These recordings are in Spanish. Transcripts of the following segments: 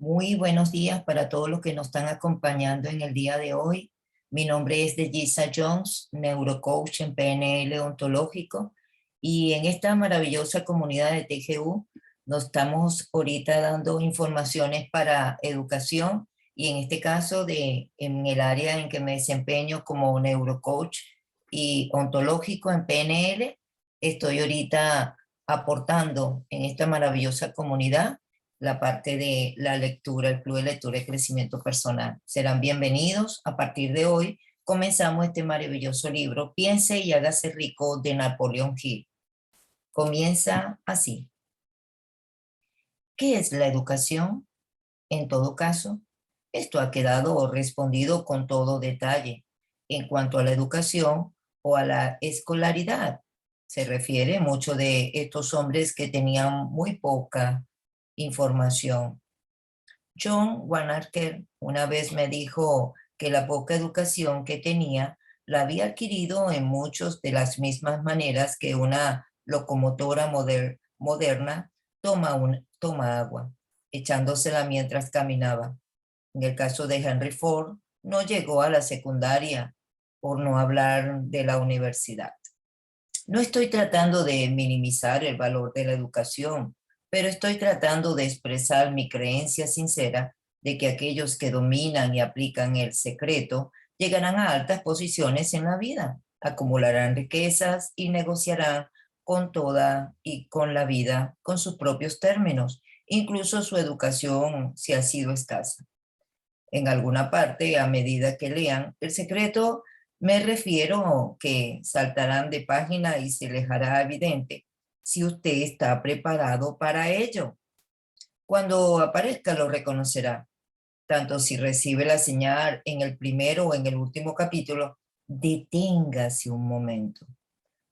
Muy buenos días para todos los que nos están acompañando en el día de hoy. Mi nombre es Dejisa Jones, neurocoach en PNL ontológico, y en esta maravillosa comunidad de TGU nos estamos ahorita dando informaciones para educación y en este caso en el área en que me desempeño como neurocoach y ontológico en PNL, estoy ahorita aportando en esta maravillosa comunidad la parte de la lectura, el club de lectura y crecimiento personal. Serán bienvenidos. A partir de hoy comenzamos este maravilloso libro, Piense y hágase rico, de Napoleón Hill. Comienza así. ¿Qué es la educación? En todo caso, esto ha quedado respondido con todo detalle. En cuanto a la educación o a la escolaridad, se refiere mucho de estos hombres que tenían muy poca información. John Wanamaker una vez me dijo que la poca educación que tenía la había adquirido en muchas de las mismas maneras que una locomotora moderna toma agua, echándosela mientras caminaba. En el caso de Henry Ford, no llegó a la secundaria, por no hablar de la universidad. No estoy tratando de minimizar el valor de la educación, pero estoy tratando de expresar mi creencia sincera de que aquellos que dominan y aplican el secreto llegarán a altas posiciones en la vida, acumularán riquezas y negociarán con toda y con la vida con sus propios términos, incluso su educación si ha sido escasa. En alguna parte, a medida que lean el secreto, me refiero que saltarán de página y se les hará evidente si usted está preparado para ello. Cuando aparezca lo reconocerá, tanto si recibe la señal en el primero o en el último capítulo. Deténgase un momento.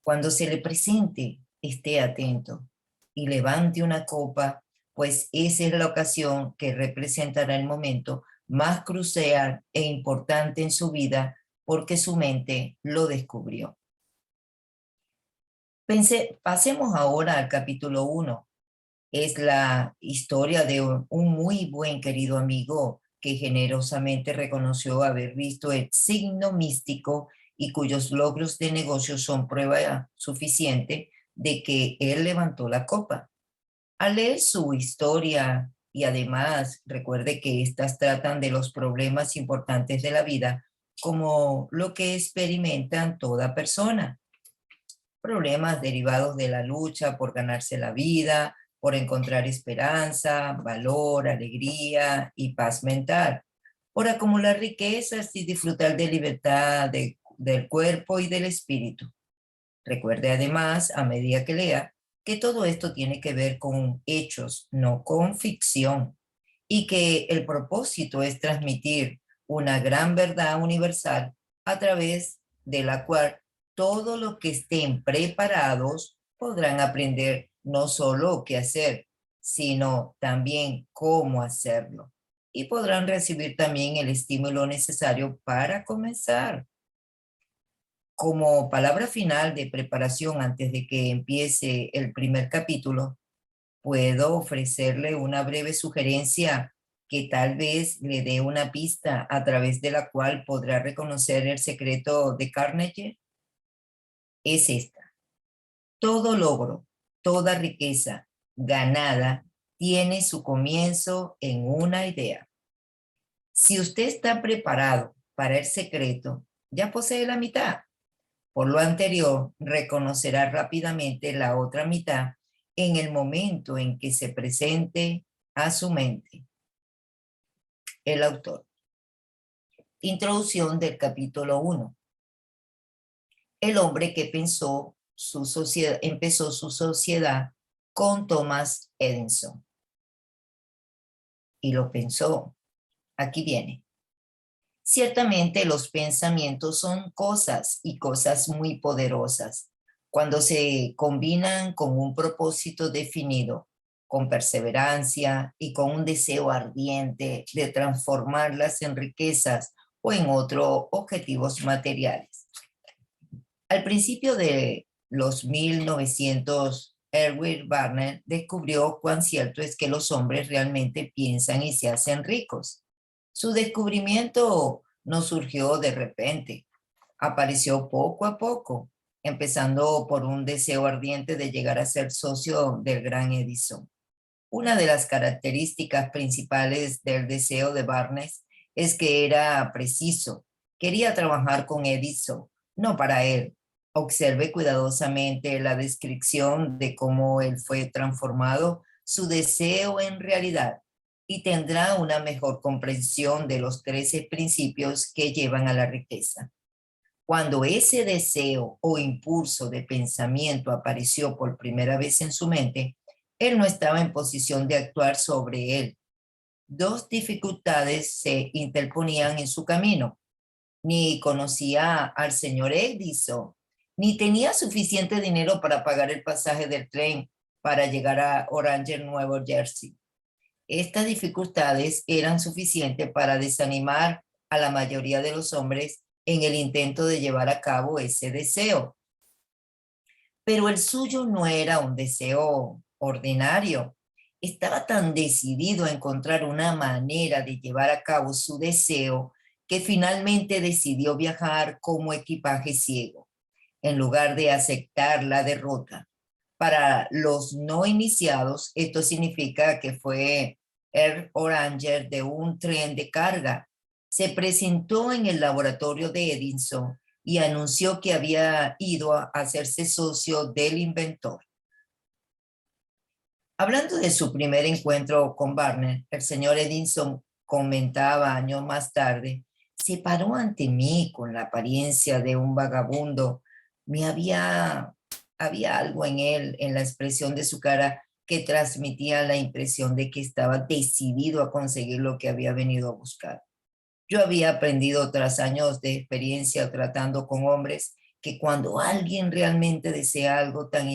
Cuando se le presente, esté atento y levante una copa, pues esa es la ocasión que representará el momento más crucial e importante en su vida, porque su mente lo descubrió. Pasemos ahora al capítulo 1. Es la historia de un muy buen querido amigo que generosamente reconoció haber visto el signo místico y cuyos logros de negocio son prueba suficiente de que él levantó la copa. Al leer su historia, y además recuerde que estas tratan de los problemas importantes de la vida, como lo que experimentan toda persona, problemas derivados de la lucha por ganarse la vida, por encontrar esperanza, valor, alegría y paz mental, por acumular riquezas y disfrutar de libertad del cuerpo y del espíritu. Recuerde además, a medida que lea, que todo esto tiene que ver con hechos, no con ficción, y que el propósito es transmitir una gran verdad universal a través de la cual todos los que estén preparados podrán aprender no solo qué hacer, sino también cómo hacerlo. Y podrán recibir también el estímulo necesario para comenzar. Como palabra final de preparación antes de que empiece el primer capítulo, puedo ofrecerle una breve sugerencia que tal vez le dé una pista a través de la cual podrá reconocer el secreto de Carnegie. Es esta: todo logro, toda riqueza ganada tiene su comienzo en una idea. Si usted está preparado para el secreto, ya posee la mitad. Por lo anterior, reconocerá rápidamente la otra mitad en el momento en que se presente a su mente. El autor. Introducción del capítulo 1. El hombre que empezó su sociedad con Thomas Edison. Y lo pensó. Aquí viene. Ciertamente los pensamientos son cosas y cosas muy poderosas cuando se combinan con un propósito definido, con perseverancia y con un deseo ardiente de transformarlas en riquezas o en otros objetivos materiales. Al principio de los 1900 Erwin Barnett descubrió cuán cierto es que los hombres realmente piensan y se hacen ricos. Su descubrimiento no surgió de repente, apareció poco a poco, empezando por un deseo ardiente de llegar a ser socio del gran Edison. Una de las características principales del deseo de Barnes es que era preciso. Quería trabajar con Edison, no para él. Observe cuidadosamente la descripción de cómo él fue transformado, su deseo en realidad, y tendrá una mejor comprensión de los 13 principios que llevan a la riqueza. Cuando ese deseo o impulso de pensamiento apareció por primera vez en su mente, él no estaba en posición de actuar sobre él. Dos dificultades se interponían en su camino. Ni conocía al señor Edison, ni tenía suficiente dinero para pagar el pasaje del tren para llegar a Orange, Nueva Jersey. Estas dificultades eran suficientes para desanimar a la mayoría de los hombres en el intento de llevar a cabo ese deseo. Pero el suyo no era un deseo ordinario. Estaba tan decidido a encontrar una manera de llevar a cabo su deseo que finalmente decidió viajar como equipaje ciego, en lugar de aceptar la derrota. Para los no iniciados, esto significa que fue Air Oranger de un tren de carga. Se presentó en el laboratorio de Edison y anunció que había ido a hacerse socio del inventor. Hablando de su primer encuentro con Barnett, el señor Edison comentaba años más tarde: se paró ante mí con la apariencia de un vagabundo. Había algo en él, en la expresión de su cara, que transmitía la impresión de que estaba decidido a conseguir lo que había venido a buscar. Yo había aprendido tras años de experiencia tratando con hombres que cuando alguien realmente desea algo tan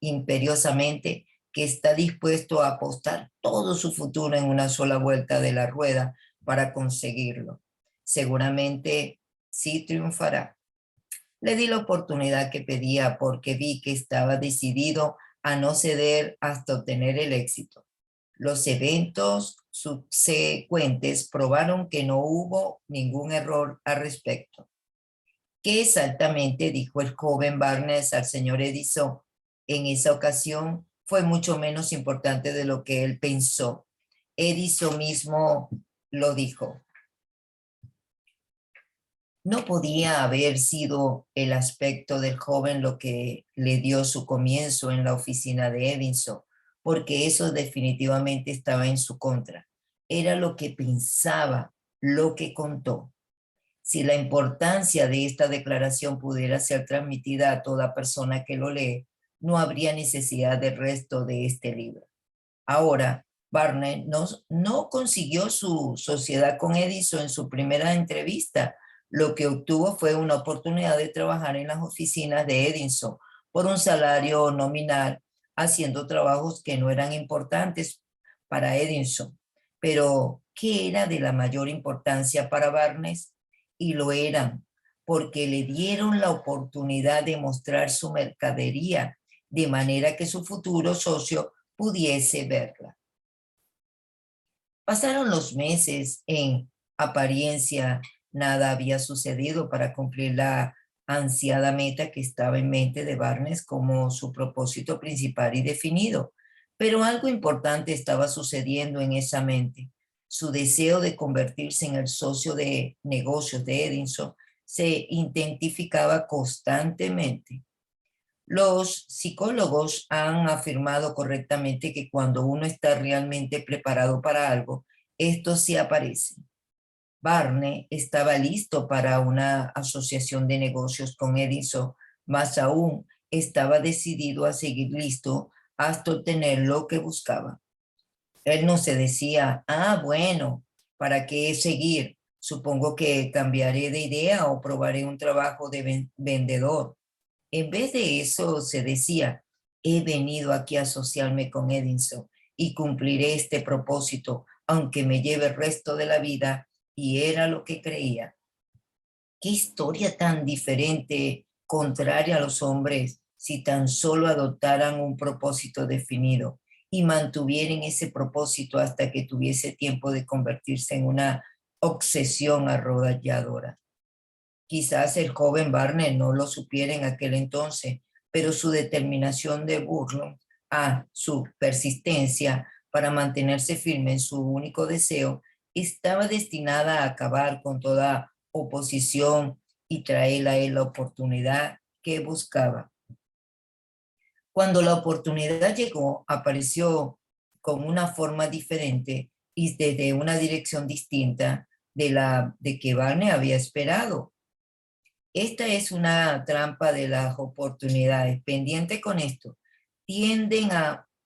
imperiosamente, que está dispuesto a apostar todo su futuro en una sola vuelta de la rueda para conseguirlo. Seguramente sí triunfará. Le di la oportunidad que pedía porque vi que estaba decidido a no ceder hasta obtener el éxito. Los eventos subsecuentes probaron que no hubo ningún error al respecto. ¿Qué exactamente dijo el joven Barnes al señor Edison? En esa ocasión fue mucho menos importante de lo que él pensó. Edison mismo lo dijo. No podía haber sido el aspecto del joven lo que le dio su comienzo en la oficina de Edison, porque eso definitivamente estaba en su contra. Era lo que pensaba, lo que contó. Si la importancia de esta declaración pudiera ser transmitida a toda persona que lo lee, no habría necesidad del resto de este libro. Ahora, Barnett no consiguió su sociedad con Edison en su primera entrevista. Lo que obtuvo fue una oportunidad de trabajar en las oficinas de Edison por un salario nominal, haciendo trabajos que no eran importantes para Edison, pero que era de la mayor importancia para Barnett, y lo eran, porque le dieron la oportunidad de mostrar su mercadería, de manera que su futuro socio pudiese verla. Pasaron los meses. En apariencia, nada había sucedido para cumplir la ansiada meta que estaba en mente de Barnes como su propósito principal y definido. Pero algo importante estaba sucediendo en esa mente. Su deseo de convertirse en el socio de negocios de Edison se intensificaba constantemente. Los psicólogos han afirmado correctamente que cuando uno está realmente preparado para algo, esto sí aparece. Barney estaba listo para una asociación de negocios con Edison, más aún estaba decidido a seguir listo hasta obtener lo que buscaba. Él no se decía: bueno, ¿para qué seguir? Supongo que cambiaré de idea o probaré un trabajo de vendedor. En vez de eso, se decía: he venido aquí a asociarme con Edison y cumpliré este propósito, aunque me lleve el resto de la vida, y era lo que creía. Qué historia tan diferente, contraria a los hombres si tan solo adoptaran un propósito definido y mantuvieran ese propósito hasta que tuviese tiempo de convertirse en una obsesión arrolladora. Quizás el joven Barney no lo supiera en aquel entonces, pero su determinación de burlo su persistencia para mantenerse firme en su único deseo estaba destinada a acabar con toda oposición y traer a él la oportunidad que buscaba. Cuando la oportunidad llegó, apareció con una forma diferente y desde una dirección distinta de la de que Barney había esperado. Esta es una trampa de las oportunidades. Pendiente con esto, tienden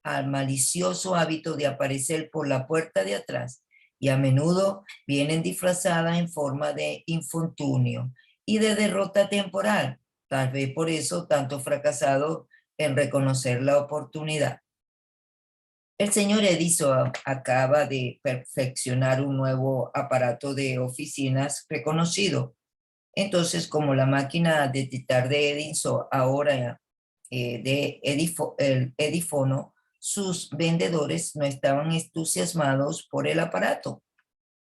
al malicioso hábito de aparecer por la puerta de atrás y a menudo vienen disfrazadas en forma de infortunio y de derrota temporal. Tal vez por eso tanto fracasado en reconocer la oportunidad. El señor Edison acaba de perfeccionar un nuevo aparato de oficinas reconocido. Entonces, como la máquina de detectar de Edison ahora el Edifono, sus vendedores no estaban entusiasmados por el aparato.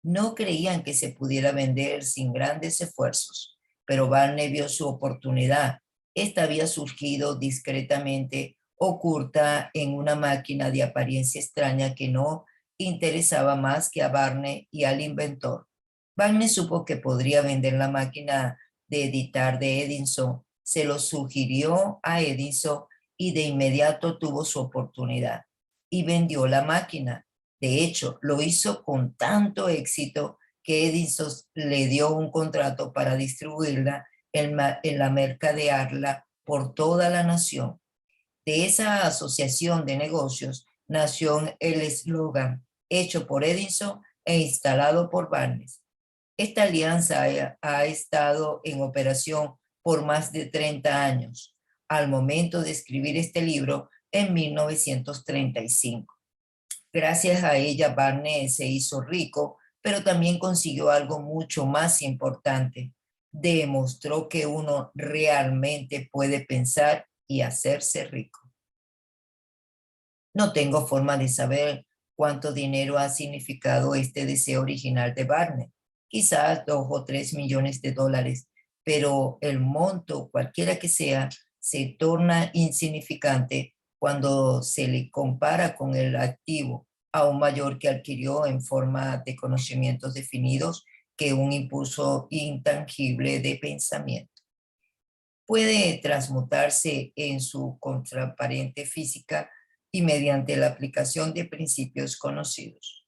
No creían que se pudiera vender sin grandes esfuerzos, pero Barney vio su oportunidad. Esta había surgido discretamente, oculta en una máquina de apariencia extraña que no interesaba más que a Barney y al inventor. Barney supo que podría vender la máquina de editar de Edison, se lo sugirió a Edison y de inmediato tuvo su oportunidad y vendió la máquina. De hecho, lo hizo con tanto éxito que Edison le dio un contrato para distribuirla en la mercadearla por toda la nación. De esa asociación de negocios nació el eslogan hecho por Edison e instalado por Barney. Esta alianza ha estado en operación por más de 30 años, al momento de escribir este libro en 1935. Gracias a ella, Barney se hizo rico, pero también consiguió algo mucho más importante. Demostró que uno realmente puede pensar y hacerse rico. No tengo forma de saber cuánto dinero ha significado este deseo original de Barney. Quizás 2 o 3 millones de dólares, pero el monto, cualquiera que sea, se torna insignificante cuando se le compara con el activo aún mayor que adquirió en forma de conocimientos definidos que un impulso intangible de pensamiento. Puede transmutarse en su contraparente física y mediante la aplicación de principios conocidos.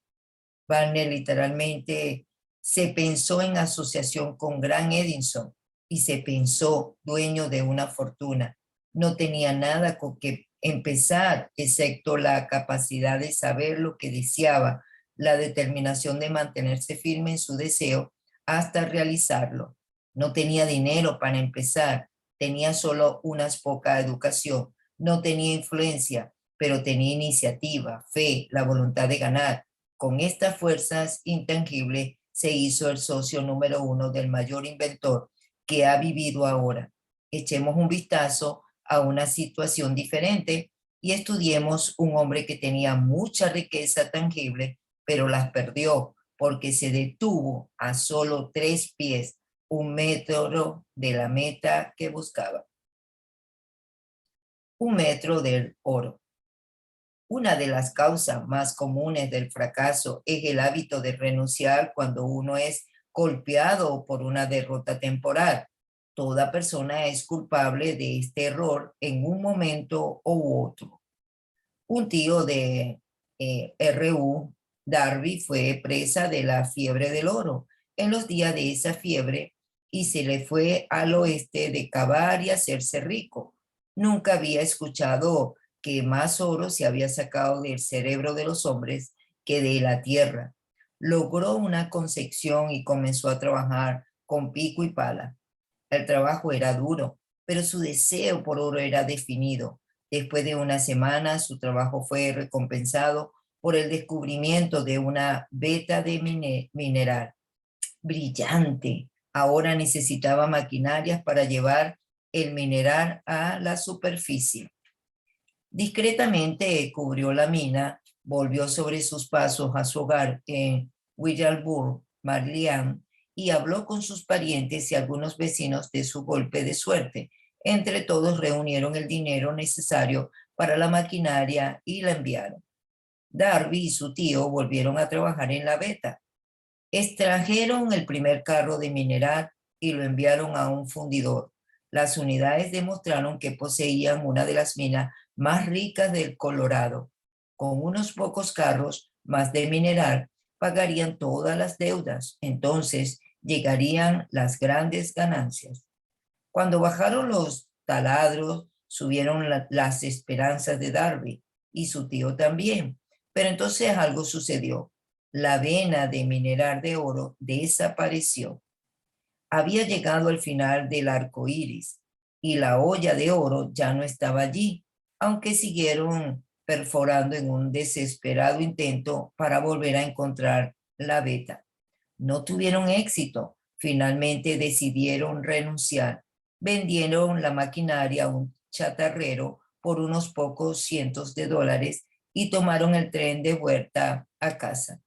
Barney literalmente se pensó en asociación con Grant Edison y se pensó dueño de una fortuna. No tenía nada con que empezar, excepto la capacidad de saber lo que deseaba, la determinación de mantenerse firme en su deseo hasta realizarlo. No tenía dinero para empezar, tenía solo unas poca educación, no tenía influencia, pero tenía iniciativa, fe, la voluntad de ganar. Con estas fuerzas intangibles se hizo el socio número 1 del mayor inventor que ha vivido ahora. Echemos un vistazo a una situación diferente y estudiemos un hombre que tenía mucha riqueza tangible, pero las perdió porque se detuvo a solo 3 pies, 1 metro de la meta que buscaba. 1 metro del oro. Una de las causas más comunes del fracaso es el hábito de renunciar cuando uno es golpeado por una derrota temporal. Toda persona es culpable de este error en un momento u otro. Un tío de R.U. Darby fue presa de la fiebre del oro en los días de esa fiebre y se le fue al oeste de cavar y hacerse rico. Nunca había escuchado que más oro se había sacado del cerebro de los hombres que de la tierra. Logró una concepción y comenzó a trabajar con pico y pala. El trabajo era duro, pero su deseo por oro era definido. Después de una semana, su trabajo fue recompensado por el descubrimiento de una veta de mineral brillante. Ahora necesitaba maquinarias para llevar el mineral a la superficie. Discretamente cubrió la mina, volvió sobre sus pasos a su hogar en Williamsburg, Maryland, y habló con sus parientes y algunos vecinos de su golpe de suerte. Entre todos reunieron el dinero necesario para la maquinaria y la enviaron. Darby y su tío volvieron a trabajar en la veta. Extrajeron el primer carro de mineral y lo enviaron a un fundidor. Las unidades demostraron que poseían una de las minas más ricas del Colorado. Con unos pocos carros más de mineral, pagarían todas las deudas. Entonces llegarían las grandes ganancias. Cuando bajaron los taladros, subieron las esperanzas de Darby y su tío también. Pero entonces algo sucedió. La vena de mineral de oro desapareció. Había llegado al final del arco iris y la olla de oro ya no estaba allí, aunque siguieron perforando en un desesperado intento para volver a encontrar la veta. No tuvieron éxito. Finalmente decidieron renunciar. Vendieron la maquinaria a un chatarrero por unos pocos cientos de dólares y tomaron el tren de vuelta a casa.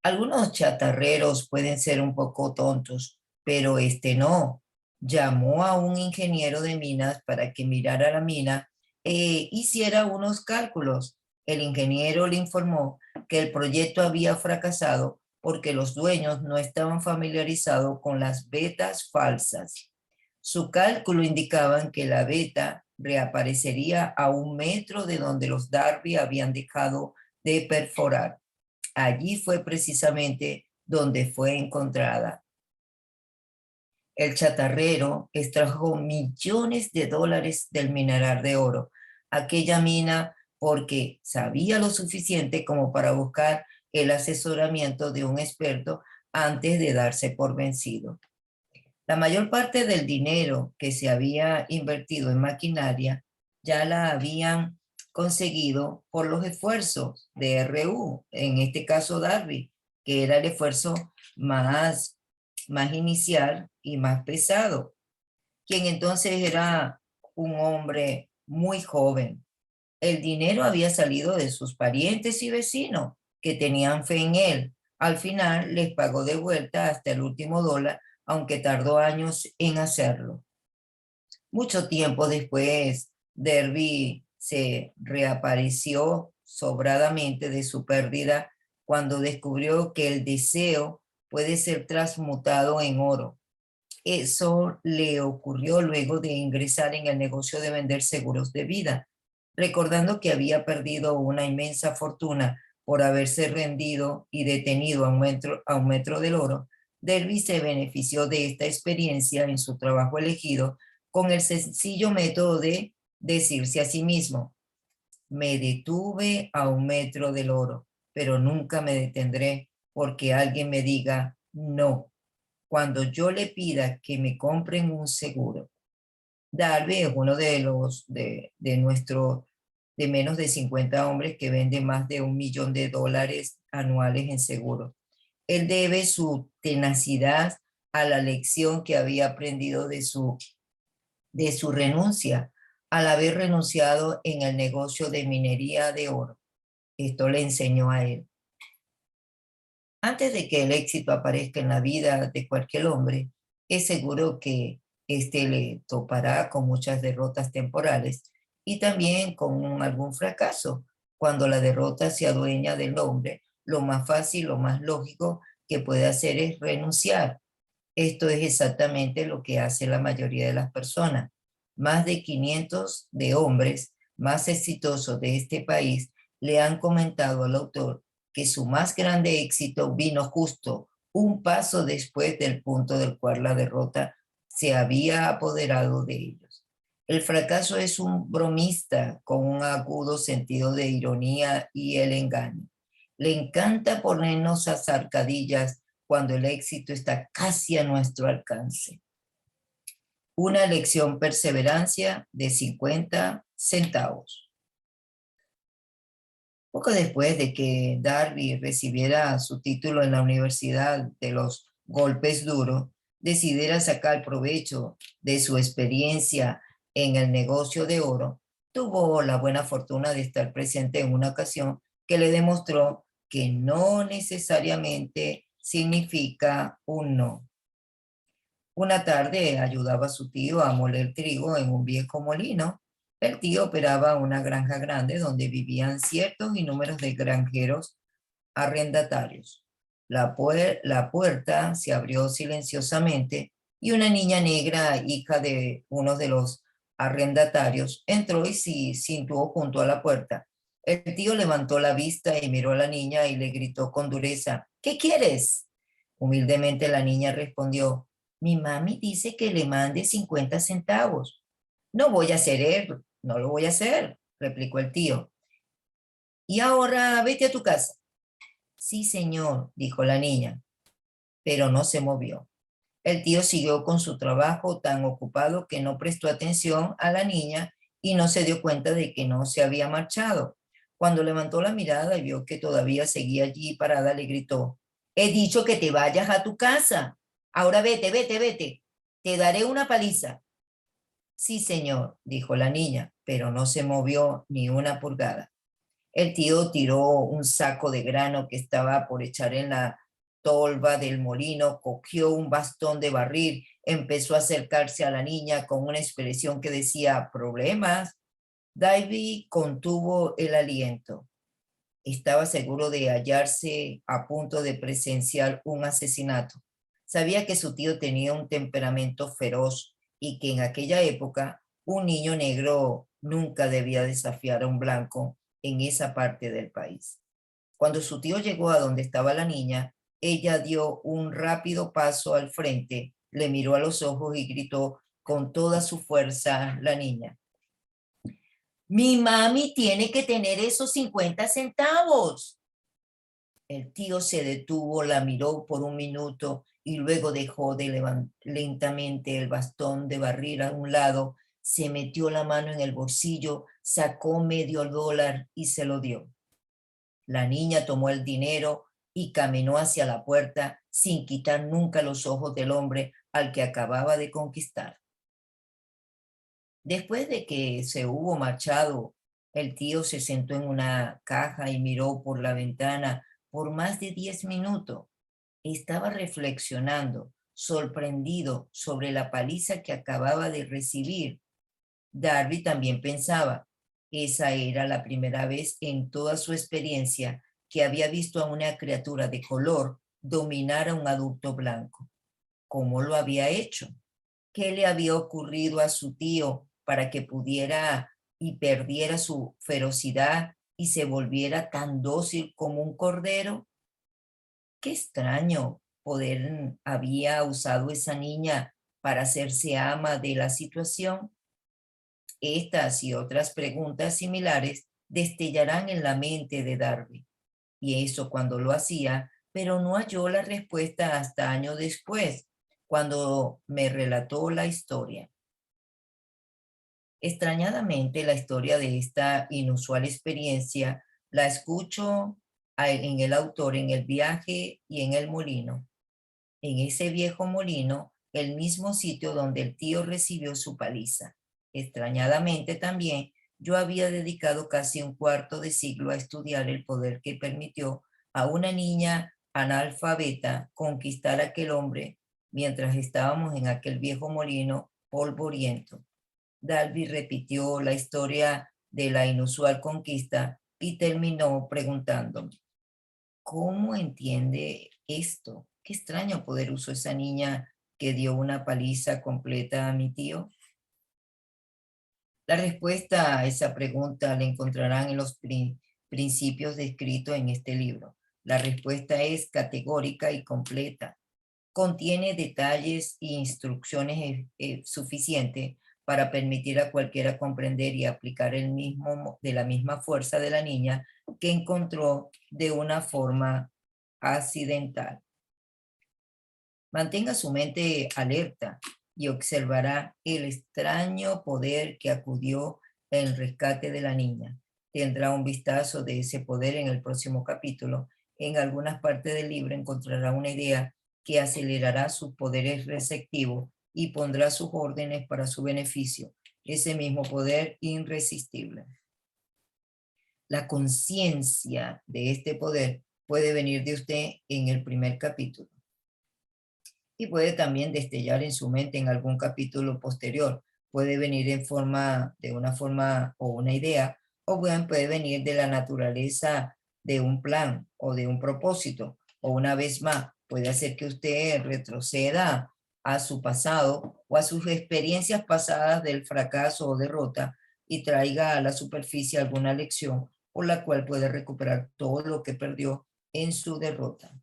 Algunos chatarreros pueden ser un poco tontos, pero este no. Llamó a un ingeniero de minas para que mirara la mina e hiciera unos cálculos. El ingeniero le informó que el proyecto había fracasado porque los dueños no estaban familiarizados con las vetas falsas. Su cálculo indicaba que la veta reaparecería a 1 metro de donde los Darby habían dejado de perforar. Allí fue precisamente donde fue encontrada. El chatarrero extrajo millones de dólares del mineral de oro, aquella mina, porque sabía lo suficiente como para buscar el asesoramiento de un experto antes de darse por vencido. La mayor parte del dinero que se había invertido en maquinaria ya la habían conseguido por los esfuerzos de RU, en este caso Darby, que era el esfuerzo más inicial y más pesado, quien entonces era un hombre muy joven. El dinero había salido de sus parientes y vecinos que tenían fe en él. Al final les pagó de vuelta hasta el último dólar, aunque tardó años en hacerlo. Mucho tiempo después, Derby se reapareció sobradamente de su pérdida cuando descubrió que el deseo puede ser transmutado en oro. Eso le ocurrió luego de ingresar en el negocio de vender seguros de vida, recordando que había perdido una inmensa fortuna por haberse rendido y detenido a un metro del oro. Derby se benefició de esta experiencia en su trabajo elegido con el sencillo método de decirse a sí mismo: me detuve a 1 metro del oro, pero nunca me detendré porque alguien me diga no cuando yo le pida que me compren un seguro. Darby es uno de menos de 50 hombres que vende más de $1 millón anuales en seguros. Él debe su tenacidad a la lección que había aprendido de su renuncia, al haber renunciado en el negocio de minería de oro. Esto le enseñó a él. Antes de que el éxito aparezca en la vida de cualquier hombre, es seguro que éste le topará con muchas derrotas temporales y también con algún fracaso. Cuando la derrota se adueña del hombre, lo más fácil, lo más lógico que puede hacer es renunciar. Esto es exactamente lo que hace la mayoría de las personas. Más de 500 de hombres más exitosos de este país le han comentado al autor que su más grande éxito vino justo un paso después del punto del cual la derrota se había apoderado de ellos. El fracaso es un bromista con un agudo sentido de ironía y el engaño. Le encanta ponernos a zancadillas cuando el éxito está casi a nuestro alcance. Una lección perseverancia de 50 centavos. Poco después de que Darby recibiera su título en la Universidad de los Golpes Duros, decidiera sacar provecho de su experiencia en el negocio de oro, tuvo la buena fortuna de estar presente en una ocasión que le demostró que no necesariamente significa un no. Una tarde ayudaba a su tío a moler trigo en un viejo molino. El tío operaba una granja grande donde vivían ciertos y números de granjeros arrendatarios. La puerta se abrió silenciosamente y una niña negra, hija de uno de los arrendatarios, entró y se situó junto a la puerta. El tío levantó la vista y miró a la niña y le gritó con dureza: ¿Qué quieres? Humildemente la niña respondió: mi mami dice que le mande 50 centavos. No voy a hacer eso, no lo voy a hacer, replicó el tío. Y ahora vete a tu casa. Sí, señor, dijo la niña, pero no se movió. El tío siguió con su trabajo tan ocupado que no prestó atención a la niña y no se dio cuenta de que no se había marchado. Cuando levantó la mirada y vio que todavía seguía allí parada, le gritó: he dicho que te vayas a tu casa. Ahora vete, vete, vete. Te daré una paliza. Sí, señor, dijo la niña, pero no se movió ni una pulgada. El tío tiró un saco de grano que estaba por echar en la tolva del molino, cogió un bastón de barril, empezó a acercarse a la niña con una expresión que decía: ¿problemas? Davy contuvo el aliento. Estaba seguro de hallarse a punto de presenciar un asesinato. Sabía que su tío tenía un temperamento feroz y que en aquella época un niño negro nunca debía desafiar a un blanco en esa parte del país. Cuando su tío llegó a donde estaba la niña, ella dio un rápido paso al frente, le miró a los ojos y gritó con toda su fuerza la niña: mi mami tiene que tener esos 50 centavos. El tío se detuvo, la miró por un minuto y luego dejó de levantar lentamente el bastón de barril a un lado, se metió la mano en el bolsillo, sacó $medio y se lo dio. La niña tomó el dinero y caminó hacia la puerta sin quitar nunca los ojos del hombre al que acababa de conquistar. Después de que se hubo marchado, el tío se sentó en una caja y miró por la ventana por más de 10 minutos. Estaba reflexionando, sorprendido sobre la paliza que acababa de recibir. Darby también pensaba: esa era la primera vez en toda su experiencia que había visto a una criatura de color dominar a un adulto blanco. ¿Cómo lo había hecho? ¿Qué le había ocurrido a su tío para que pudiera y perdiera su ferocidad y se volviera tan dócil como un cordero? Qué extraño poder había usado esa niña para hacerse ama de la situación. Estas y otras preguntas similares destellarán en la mente de Darby, y eso cuando lo hacía, pero no halló la respuesta hasta años después, cuando me relató la historia. Extrañadamente, la historia de esta inusual experiencia la escucho en el autor en El viaje y en el molino. En ese viejo molino, el mismo sitio donde el tío recibió su paliza. Extrañadamente también, yo había dedicado casi un cuarto de siglo a estudiar el poder que permitió a una niña analfabeta conquistar a aquel hombre mientras estábamos en aquel viejo molino polvoriento. Darby repitió la historia de la inusual conquista y terminó preguntándome: ¿cómo entiende esto? Qué extraño poder usó esa niña que dio una paliza completa a mi tío. La respuesta a esa pregunta la encontrarán en los principios descritos en este libro. La respuesta es categórica y completa. Contiene detalles e instrucciones suficientes para permitir a cualquiera comprender y aplicar de la misma fuerza de la niña que encontró de una forma accidental. Mantenga su mente alerta y observará el extraño poder que acudió en rescate de la niña. Tendrá un vistazo de ese poder en el próximo capítulo. En algunas partes del libro encontrará una idea que acelerará sus poderes receptivos y pondrá sus órdenes para su beneficio, ese mismo poder irresistible. La conciencia de este poder puede venir de usted en el primer capítulo y puede también destellar en su mente en algún capítulo posterior. Puede venir de una forma o una idea, o bien puede venir de la naturaleza de un plan o de un propósito, o una vez más, puede hacer que usted retroceda a su pasado o a sus experiencias pasadas del fracaso o derrota y traiga a la superficie alguna lección por la cual puede recuperar todo lo que perdió en su derrota.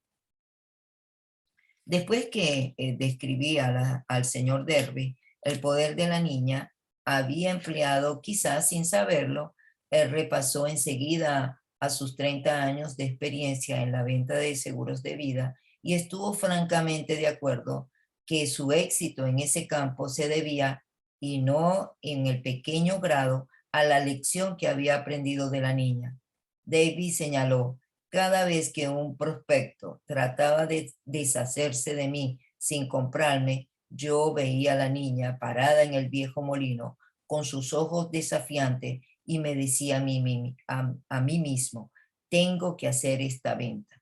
Después que describí al señor Derby, el poder de la niña había empleado, quizás sin saberlo, él repasó enseguida a sus 30 años de experiencia en la venta de seguros de vida y estuvo francamente de acuerdo que su éxito en ese campo se debía, y no en el pequeño grado, a la lección que había aprendido de la niña. Davy señaló: cada vez que un prospecto trataba de deshacerse de mí sin comprarme, yo veía a la niña parada en el viejo molino con sus ojos desafiantes y me decía a mí mismo: tengo que hacer esta venta.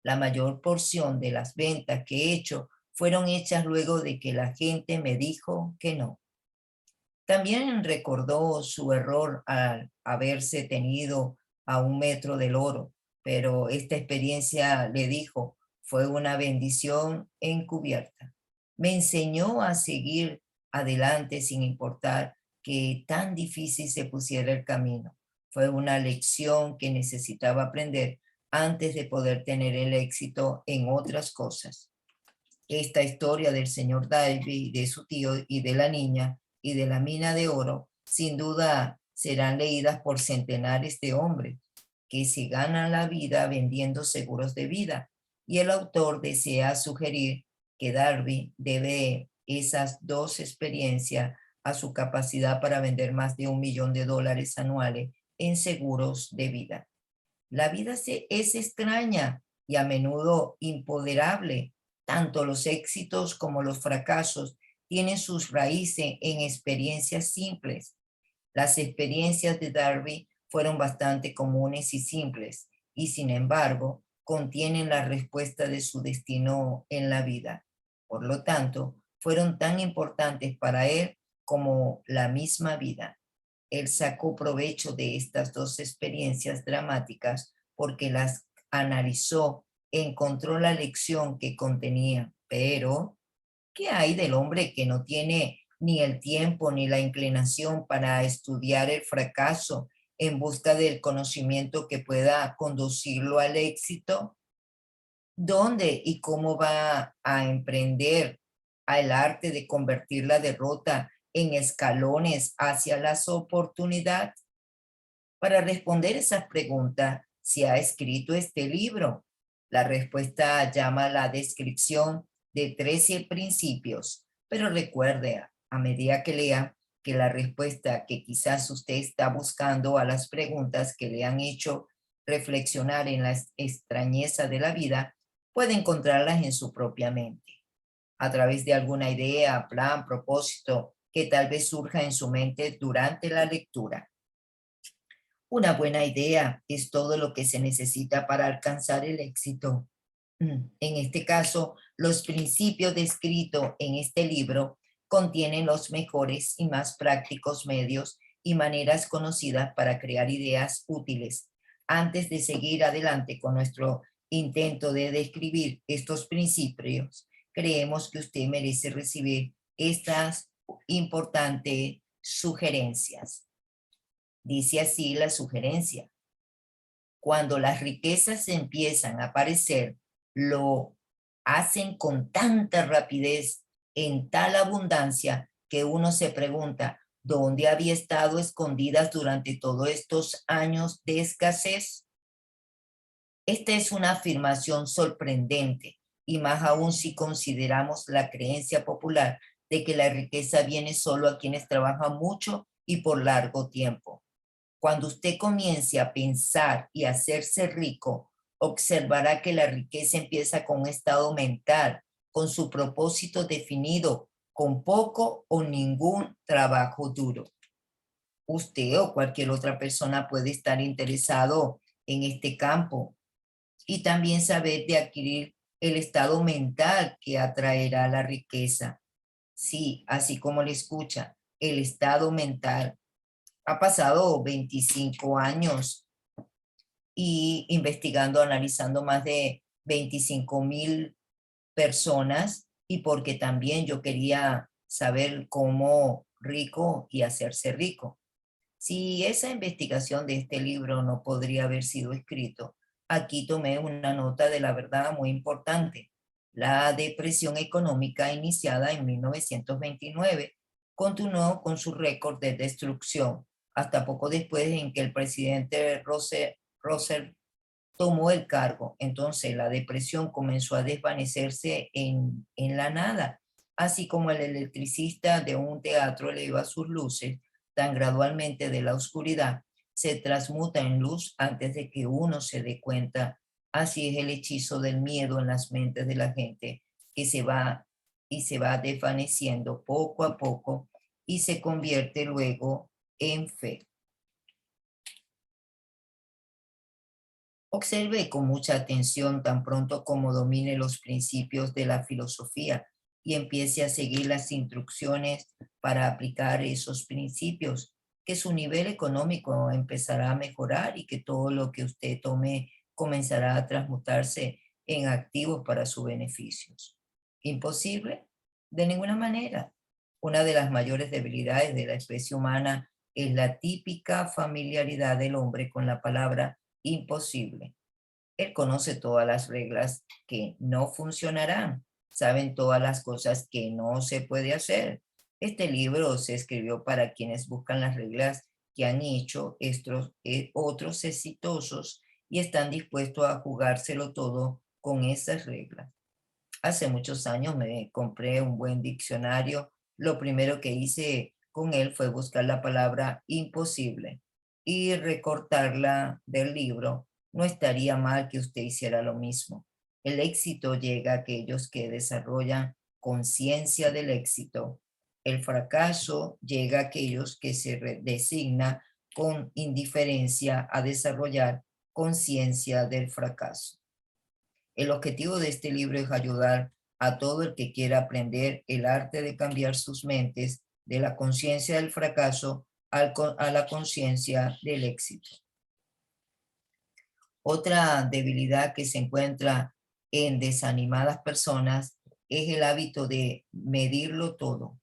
La mayor porción de las ventas que he hecho fueron hechas luego de que la gente me dijo que no. También recordó su error al haberse tenido a 1 metro del oro, pero esta experiencia, le dijo, fue una bendición encubierta. Me enseñó a seguir adelante sin importar que tan difícil se pusiera el camino. Fue una lección que necesitaba aprender antes de poder tener el éxito en otras cosas. Esta historia del señor Davy, de su tío y de la niña y de la mina de oro, sin duda serán leídas por centenares de hombres que se ganan la vida vendiendo seguros de vida. Y el autor desea sugerir que Darby debe esas dos experiencias a su capacidad para vender más de $1 millón anuales en seguros de vida. La vida es extraña y a menudo imponderable. Tanto los éxitos como los fracasos tienen sus raíces en experiencias simples. Las experiencias de Darby fueron bastante comunes y simples, y sin embargo contienen la respuesta de su destino en la vida. Por lo tanto, fueron tan importantes para él como la misma vida. Él sacó provecho de estas dos experiencias dramáticas porque las analizó, encontró la lección que contenía. Pero, ¿qué hay del hombre que no tiene ni el tiempo ni la inclinación para estudiar el fracaso en busca del conocimiento que pueda conducirlo al éxito? ¿Dónde y cómo va a emprender el arte de convertir la derrota en escalones hacia las oportunidades? Para responder esas preguntas se ha escrito este libro. La respuesta llama la descripción de 13 principios, pero recuerde a medida que lea que la respuesta que quizás usted está buscando a las preguntas que le han hecho reflexionar en la extrañeza de la vida, puede encontrarlas en su propia mente, a través de alguna idea, plan, propósito que tal vez surja en su mente durante la lectura. Una buena idea es todo lo que se necesita para alcanzar el éxito. En este caso, los principios descritos en este libro contienen los mejores y más prácticos medios y maneras conocidas para crear ideas útiles. Antes de seguir adelante con nuestro intento de describir estos principios, creemos que usted merece recibir estas importantes sugerencias. Dice así la sugerencia: cuando las riquezas empiezan a aparecer, lo hacen con tanta rapidez, en tal abundancia, que uno se pregunta, ¿dónde había estado escondidas durante todos estos años de escasez? Esta es una afirmación sorprendente, y más aún si consideramos la creencia popular de que la riqueza viene solo a quienes trabajan mucho y por largo tiempo. Cuando usted comience a pensar y a hacerse rico, observará que la riqueza empieza con un estado mental, con su propósito definido, con poco o ningún trabajo duro. Usted o cualquier otra persona puede estar interesado en este campo y también saber de adquirir el estado mental que atraerá la riqueza. Sí, así como le escucha, el estado mental. Ha pasado 25 años y investigando, analizando más de 25,000 personas y porque también yo quería saber cómo rico y hacerse rico. Si esa investigación de este libro no podría haber sido escrito, aquí tomé una nota de la verdad muy importante. La depresión económica iniciada en 1929 continuó con su récord de destrucción hasta poco después en que el presidente Roosevelt tomó el cargo. Entonces la depresión comenzó a desvanecerse en la nada, así como el electricista de un teatro eleva sus luces tan gradualmente de la oscuridad, se transmuta en luz antes de que uno se dé cuenta. Así es el hechizo del miedo en las mentes de la gente, que se va y se va desvaneciendo poco a poco y se convierte luego en fe. Observe con mucha atención tan pronto como domine los principios de la filosofía y empiece a seguir las instrucciones para aplicar esos principios, que su nivel económico empezará a mejorar y que todo lo que usted tome comenzará a transmutarse en activos para sus beneficios. ¿Imposible? De ninguna manera. Una de las mayores debilidades de la especie humana es la típica familiaridad del hombre con la palabra imposible. Él conoce todas las reglas que no funcionarán, saben todas las cosas que no se puede hacer. Este libro se escribió para quienes buscan las reglas que han hecho otros exitosos y están dispuestos a jugárselo todo con esas reglas. Hace muchos años me compré un buen diccionario. Lo primero que hice con él fue buscar la palabra imposible y recortarla del libro. No estaría mal que usted hiciera lo mismo. El éxito llega a aquellos que desarrollan conciencia del éxito. El fracaso llega a aquellos que se designa con indiferencia a desarrollar conciencia del fracaso. El objetivo de este libro es ayudar a todo el que quiera aprender el arte de cambiar sus mentes de la conciencia del fracaso a la conciencia del éxito. Otra debilidad que se encuentra en desanimadas personas es el hábito de medirlo todo,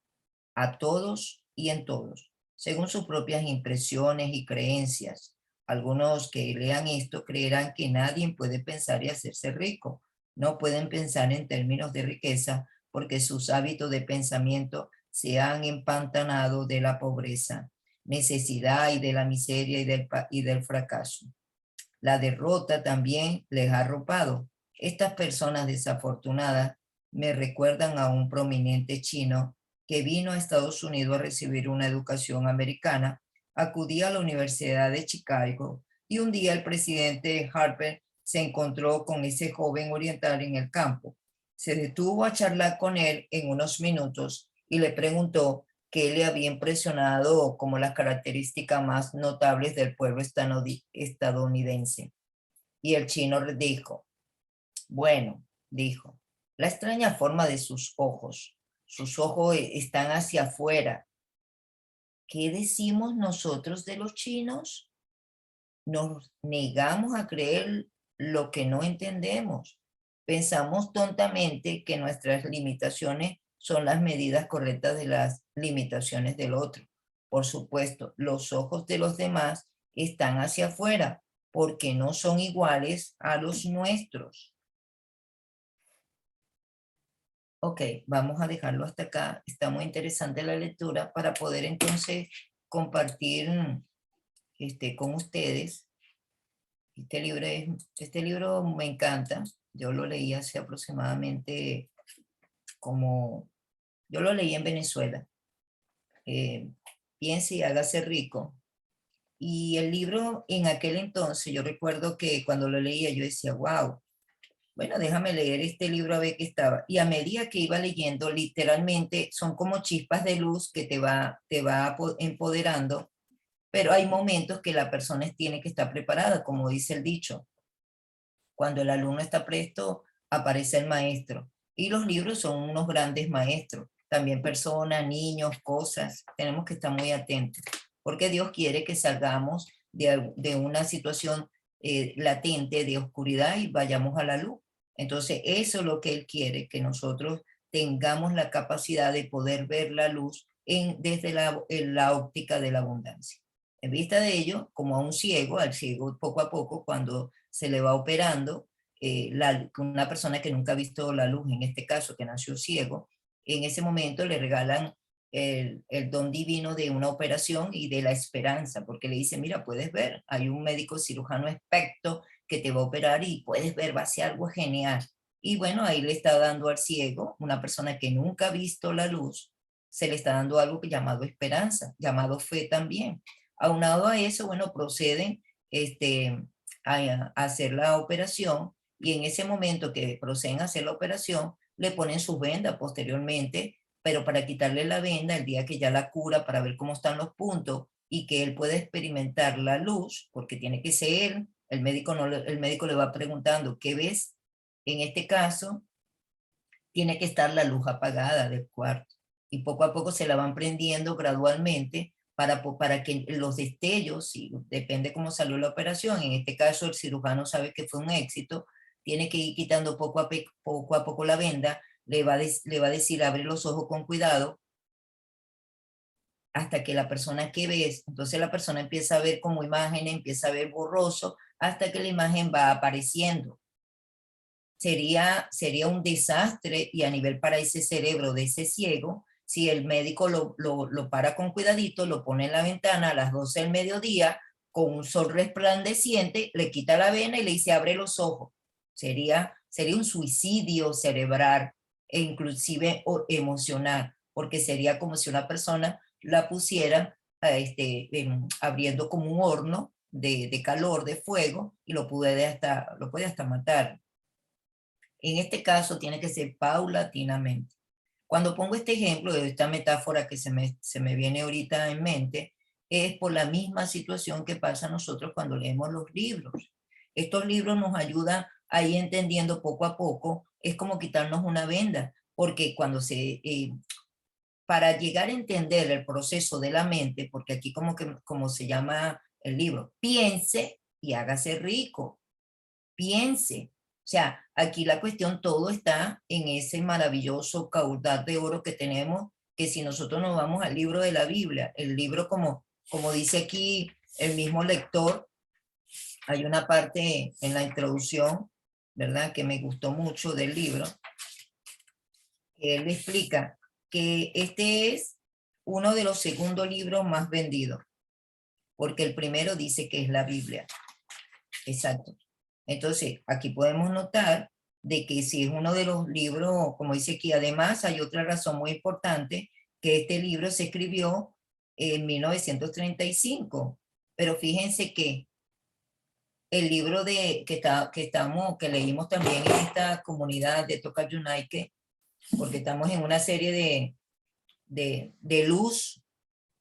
a todos y en todos, según sus propias impresiones y creencias. Algunos que lean esto creerán que nadie puede pensar y hacerse rico. No pueden pensar en términos de riqueza porque sus hábitos de pensamiento se han empantanado de la pobreza, necesidad y de la miseria y del fracaso. La derrota también les ha arropado. Estas personas desafortunadas me recuerdan a un prominente chino que vino a Estados Unidos a recibir una educación americana, acudía a la Universidad de Chicago y un día el presidente Harper se encontró con ese joven oriental en el campo. Se detuvo a charlar con él en unos minutos y le preguntó qué le había impresionado como las características más notables del pueblo estadounidense. Y el chino dijo, bueno, dijo, la extraña forma de sus ojos están hacia afuera. ¿Qué decimos nosotros de los chinos? Nos negamos a creer lo que no entendemos. Pensamos tontamente que nuestras limitaciones son las medidas correctas de las limitaciones del otro. Por supuesto, los ojos de los demás están hacia afuera porque no son iguales a los nuestros. Ok, vamos a dejarlo hasta acá. Está muy interesante la lectura para poder entonces compartir con ustedes. Este libro me encanta. Yo lo leí hace aproximadamente yo lo leí en Venezuela. Piense y hágase rico. Y el libro en aquel entonces, yo recuerdo que cuando lo leía yo decía, wow, bueno, déjame leer este libro a ver qué estaba. Y a medida que iba leyendo, literalmente son como chispas de luz que te va empoderando, pero hay momentos que la persona tiene que estar preparada, como dice el dicho. Cuando el alumno está presto, aparece el maestro. Y los libros son unos grandes maestros. También personas, niños, cosas. Tenemos que estar muy atentos, porque Dios quiere que salgamos de una situación latente de oscuridad y vayamos a la luz. Entonces, eso es lo que Él quiere, que nosotros tengamos la capacidad de poder ver la luz desde la óptica de la abundancia. En vista de ello, como a un ciego, al ciego poco a poco, cuando se le va operando, una persona que nunca ha visto la luz, en este caso que nació ciego, en ese momento le regalan el don divino de una operación y de la esperanza, porque le dice, mira, puedes ver, hay un médico cirujano experto que te va a operar y puedes ver, va a ser algo genial. Y bueno, ahí le está dando al ciego, una persona que nunca ha visto la luz, se le está dando algo que llamado esperanza, llamado fe también. Aunado a eso, bueno, proceden a hacer la operación y en ese momento que proceden a hacer la operación, le ponen su venda posteriormente, pero para quitarle la venda el día que ya la cura, para ver cómo están los puntos y que él pueda experimentar la luz, porque tiene que ser él, el médico, no, el médico le va preguntando, ¿qué ves? En este caso, tiene que estar la luz apagada del cuarto y poco a poco se la van prendiendo gradualmente para que los destellos, si depende cómo salió la operación, en este caso el cirujano sabe que fue un éxito, tiene que ir quitando poco a poco la venda, le va a decir abre los ojos con cuidado hasta que la persona que ves, entonces la persona empieza a ver como imágenes, empieza a ver borroso, hasta que la imagen va apareciendo. Sería un desastre y a nivel para ese cerebro de ese ciego, si el médico lo para con cuidadito, lo pone en la ventana a las 12 del mediodía, con un sol resplandeciente, le quita la vena y le dice abre los ojos. Sería un suicidio cerebral e inclusive emocional, porque sería como si una persona la pusiera abriendo como un horno de calor, de fuego, y lo puede hasta matar. En este caso tiene que ser paulatinamente. Cuando pongo este ejemplo de esta metáfora que se me viene ahorita en mente, es por la misma situación que pasa a nosotros cuando leemos los libros. Estos libros nos ayudan a ir entendiendo poco a poco, es como quitarnos una venda, porque para llegar a entender el proceso de la mente, porque aquí como se llama el libro, piense y hágase rico, piense. O sea, aquí la cuestión todo está en ese maravilloso caudal de oro que tenemos, que si nosotros nos vamos al libro de la Biblia, el libro como dice aquí el mismo lector, hay una parte en la introducción, ¿verdad? Que me gustó mucho del libro, que él explica que este es uno de los segundos libros más vendidos, porque el primero dice que es la Biblia. Exacto. Entonces, aquí podemos notar de que si es uno de los libros, como dice aquí, además hay otra razón muy importante, que este libro se escribió en 1935, pero fíjense que el libro que leímos también en esta comunidad de Toca United, porque estamos en una serie de luz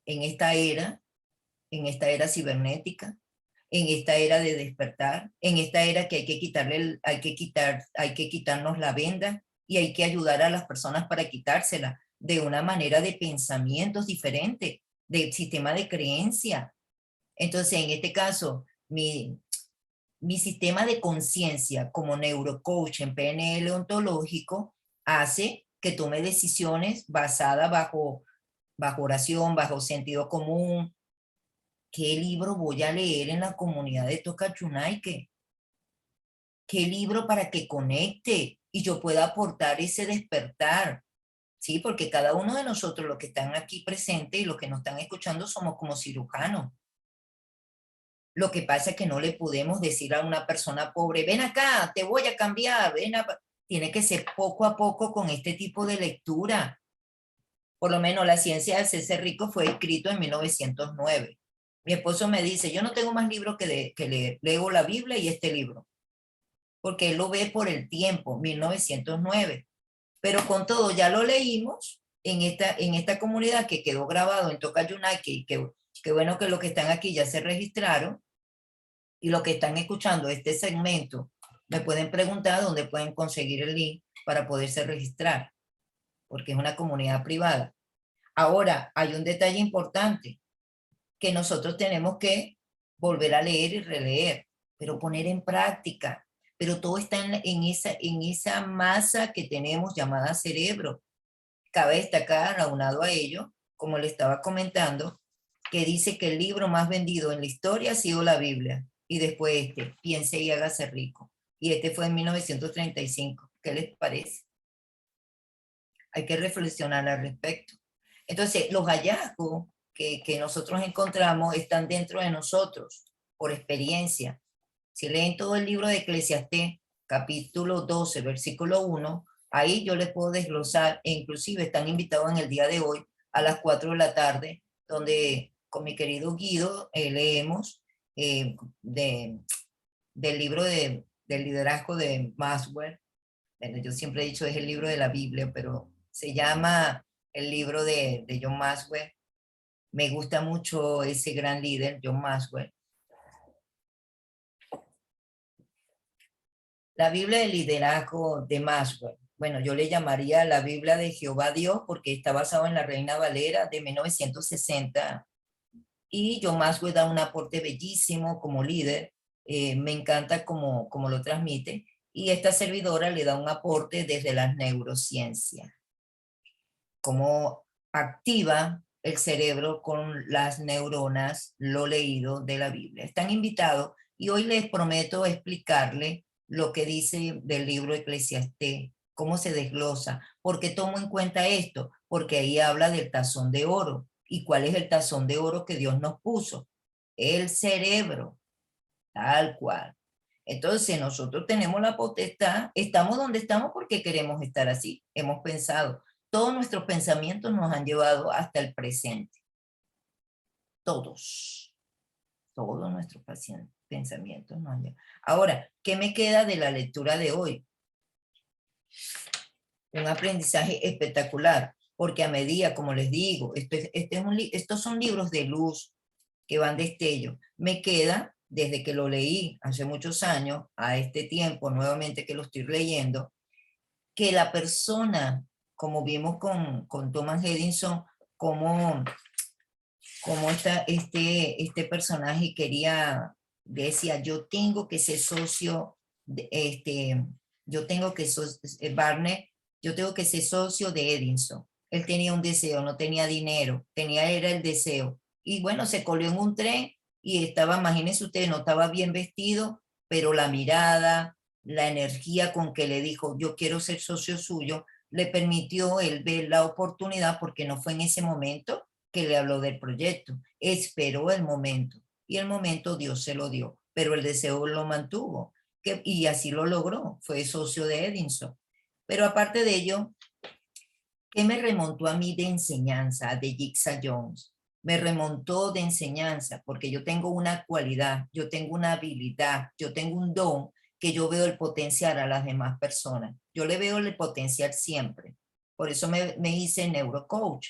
en esta era cibernética, en esta era de despertar, en esta era que hay que quitarnos la venda y hay que ayudar a las personas para quitársela de una manera de pensamientos diferentes, de sistema de creencia. Entonces, en este caso, mi sistema de conciencia como neurocoach en PNL ontológico hace que tome decisiones basadas bajo oración, bajo sentido común. ¿Qué libro voy a leer en la comunidad de Tocachunaique? ¿Qué libro para que conecte y yo pueda aportar ese despertar? Sí, porque cada uno de nosotros, los que están aquí presentes y los que nos están escuchando, somos como cirujanos. Lo que pasa es que no le podemos decir a una persona pobre, ven acá, te voy a cambiar, Tiene que ser poco a poco con este tipo de lectura. Por lo menos La ciencia de hacerse rico fue escrito en 1909. Mi esposo me dice, yo no tengo más libros que leer. Leo la Biblia y este libro. porque él lo ve por el tiempo, 1909. Pero con todo, ya lo leímos en esta comunidad que quedó grabado en Tocayunaque, que bueno que los que están aquí ya se registraron, y los que están escuchando este segmento me pueden preguntar dónde pueden conseguir el link para poderse registrar, porque es una comunidad privada. Ahora, hay un detalle importante que nosotros tenemos que volver a leer y releer, pero poner en práctica. Pero todo está en esa masa que tenemos llamada cerebro. Cabe destacar, aunado a ello, como le estaba comentando, que dice que el libro más vendido en la historia ha sido la Biblia. Y después Piense y hágase rico. Y este fue en 1935. ¿Qué les parece? Hay que reflexionar al respecto. Entonces, los hallazgos que nosotros encontramos están dentro de nosotros, por experiencia. Si leen todo el libro de Eclesiastés, capítulo 12, versículo 1, ahí yo les puedo desglosar, e inclusive están invitados en el día de hoy a las 4 de la tarde, donde con mi querido Guido leemos del libro del liderazgo de Maxwell. Bueno, yo siempre he dicho es el libro de la Biblia, pero se llama el libro de John Maxwell. Me gusta mucho ese gran líder, John Maxwell. La Biblia del liderazgo de Maxwell. Bueno, yo le llamaría la Biblia de Jehová Dios porque está basado en la Reina Valera de 1960. Y John Maxwell da un aporte bellísimo como líder. Me encanta cómo lo transmite. Y esta servidora le da un aporte desde las neurociencias. Cómo activa el cerebro con las neuronas, lo leído de la Biblia. Están invitados y hoy les prometo explicarle lo que dice del libro Eclesiastés, cómo se desglosa, por qué tomo en cuenta esto, porque ahí habla del tazón de oro. ¿Y cuál es el tazón de oro que Dios nos puso? El cerebro, tal cual. Entonces nosotros tenemos la potestad, estamos donde estamos porque queremos estar así, hemos pensado. Todos nuestros pensamientos nos han llevado hasta el presente. Todos nuestros pensamientos nos han llevado. Ahora, ¿qué me queda de la lectura de hoy? Un aprendizaje espectacular, porque a medida, como les digo, estos son libros de luz que van destello. Me queda, desde que lo leí hace muchos años, a este tiempo, nuevamente que lo estoy leyendo, que la persona, como vimos con Thomas Edison, como este personaje decía, yo tengo que ser socio, yo tengo que Barney, yo tengo que ser socio de Edison. Él tenía un deseo, no tenía dinero, era el deseo. Y bueno, se colió en un tren y estaba, imagínense ustedes, no estaba bien vestido, pero la mirada, la energía con que le dijo, yo quiero ser socio suyo, le permitió él ver la oportunidad, porque no fue en ese momento que le habló del proyecto, esperó el momento, y el momento Dios se lo dio, pero el deseo lo mantuvo, y así lo logró, fue socio de Edison. Pero aparte de ello, ¿qué me remontó a mí de enseñanza de Jigsaw Jones? Me remontó de enseñanza porque yo tengo una cualidad, yo tengo una habilidad, yo tengo un don que yo veo el potencial a las demás personas. Yo le veo el potencial siempre. Por eso me hice neurocoach.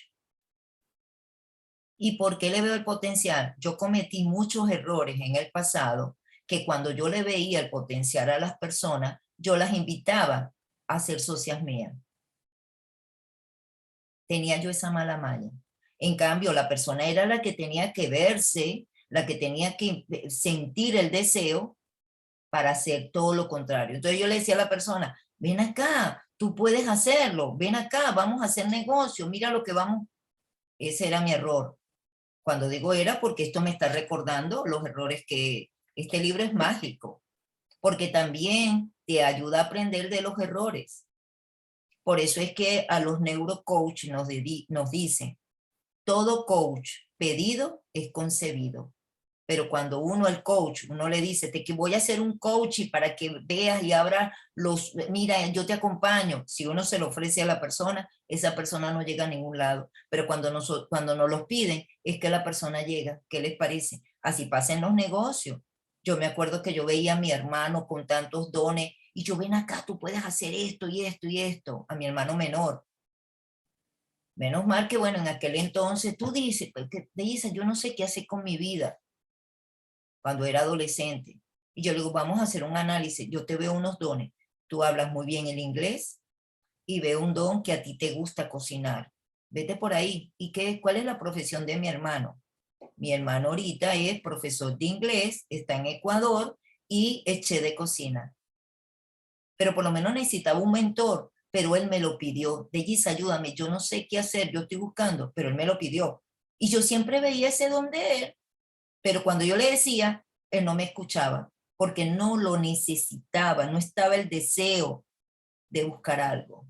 ¿Y por qué le veo el potencial? Yo cometí muchos errores en el pasado que cuando yo le veía el potencial a las personas, yo las invitaba a ser socias mías. Tenía yo esa mala maña. En cambio, la persona era la que tenía que verse, la que tenía que sentir el deseo para hacer todo lo contrario. Entonces yo le decía a la persona, ven acá, tú puedes hacerlo, ven acá, vamos a hacer negocio, mira lo que vamos. Ese era mi error. Cuando digo era, porque esto me está recordando los errores que este libro es mágico, porque también te ayuda a aprender de los errores. Por eso es que a los neurocoach nos dicen, todo coach pedido es concebido. Pero cuando el coach, uno le dice, que voy a hacer un coach y para que veas y abra mira, yo te acompaño. Si uno se lo ofrece a la persona, esa persona no llega a ningún lado. Pero cuando nos los piden, es que la persona llega. ¿Qué les parece? Así pasa en los negocios. Yo me acuerdo que yo veía a mi hermano con tantos dones y yo, ven acá, tú puedes hacer esto y esto y esto, a mi hermano menor. Menos mal que, bueno, en aquel entonces tú dices, pues, que dices, yo no sé qué hacer con mi vida cuando era adolescente. Y yo le digo, vamos a hacer un análisis, yo te veo unos dones, tú hablas muy bien el inglés y veo un don que a ti te gusta cocinar. Vete por ahí. ¿Y cuál es la profesión de mi hermano? Mi hermano ahorita es profesor de inglés, está en Ecuador y es chef de cocina. Pero por lo menos necesitaba un mentor, pero él me lo pidió. Denis, ayúdame, yo no sé qué hacer, yo estoy buscando, pero él me lo pidió. Y yo siempre veía ese don de él, pero cuando yo le decía, él no me escuchaba, porque no lo necesitaba, no estaba el deseo de buscar algo.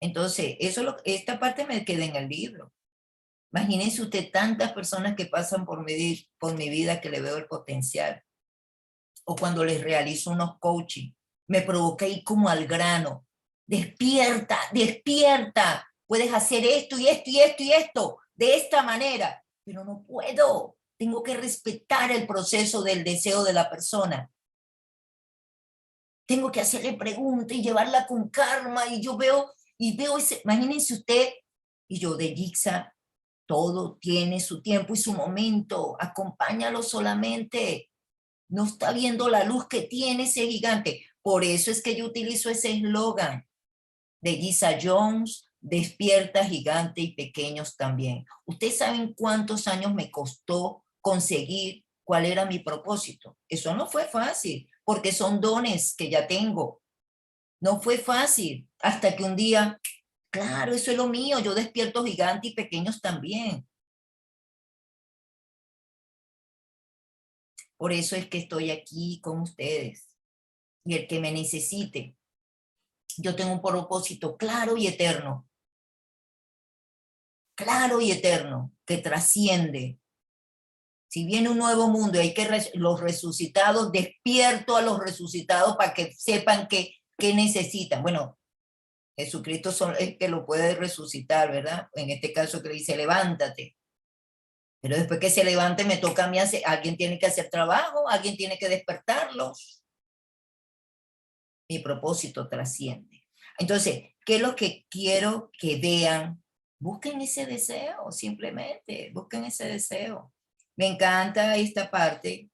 Entonces, esta parte me queda en el libro. Imagínense usted tantas personas que pasan por mi vida que le veo el potencial. O cuando les realizo unos coaching, me provoca ir como al grano. Despierta, despierta. Puedes hacer esto y esto y esto y esto de esta manera, pero no puedo. Tengo que respetar el proceso del deseo de la persona. Tengo que hacerle preguntas y llevarla con calma y yo veo ese, imagínense usted, y yo de Yixa, todo tiene su tiempo y su momento, acompáñalo solamente, no está viendo la luz que tiene ese gigante, por eso es que yo utilizo ese eslogan de Giza Jones, despierta gigante y pequeños también. ¿Ustedes saben cuántos años me costó conseguir cuál era mi propósito? Eso no fue fácil, porque son dones que ya tengo. No fue fácil, hasta que un día, claro, eso es lo mío, yo despierto gigante y pequeños también. Por eso es que estoy aquí con ustedes. Y el que me necesite, yo tengo un propósito claro y eterno, que trasciende. Si viene un nuevo mundo y hay que los resucitados, despierto a los resucitados para que sepan qué necesitan. Bueno, Jesucristo es el que lo puede resucitar, ¿verdad? En este caso que le dice, levántate. Pero después que se levante me toca a mí hacer, alguien tiene que hacer trabajo, alguien tiene que despertarlos. Mi propósito trasciende. Entonces, ¿qué es lo que quiero que vean? Busquen ese deseo, simplemente, busquen ese deseo. Me encanta esta parte,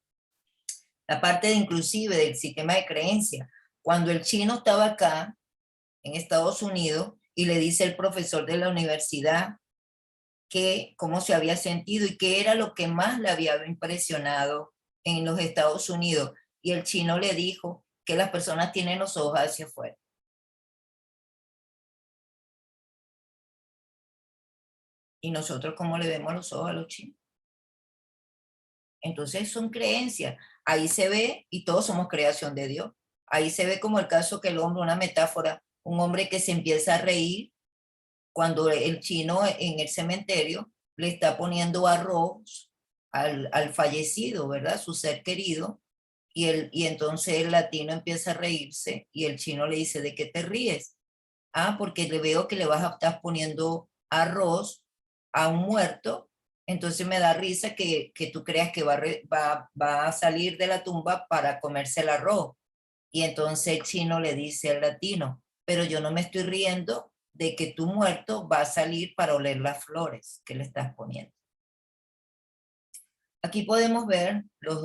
la parte de inclusive del sistema de creencia. Cuando el chino estaba acá, en Estados Unidos, y le dice el profesor de la universidad que cómo se había sentido y qué era lo que más le había impresionado en los Estados Unidos. Y el chino le dijo que las personas tienen los ojos hacia afuera. ¿Y nosotros cómo le vemos los ojos a los chinos? Entonces son creencias. Ahí se ve, y todos somos creación de Dios. Ahí se ve como el caso que el hombre, una metáfora, un hombre que se empieza a reír cuando el chino en el cementerio le está poniendo arroz al fallecido, ¿verdad? Su ser querido. Y entonces el latino empieza a reírse y el chino le dice, ¿de qué te ríes? Ah, porque le veo que le vas a estar poniendo arroz a un muerto, entonces me da risa que tú creas que va a salir de la tumba para comerse el arroz. Y entonces el chino le dice al latino, pero yo no me estoy riendo de que tu muerto va a salir para oler las flores que le estás poniendo. Aquí podemos ver los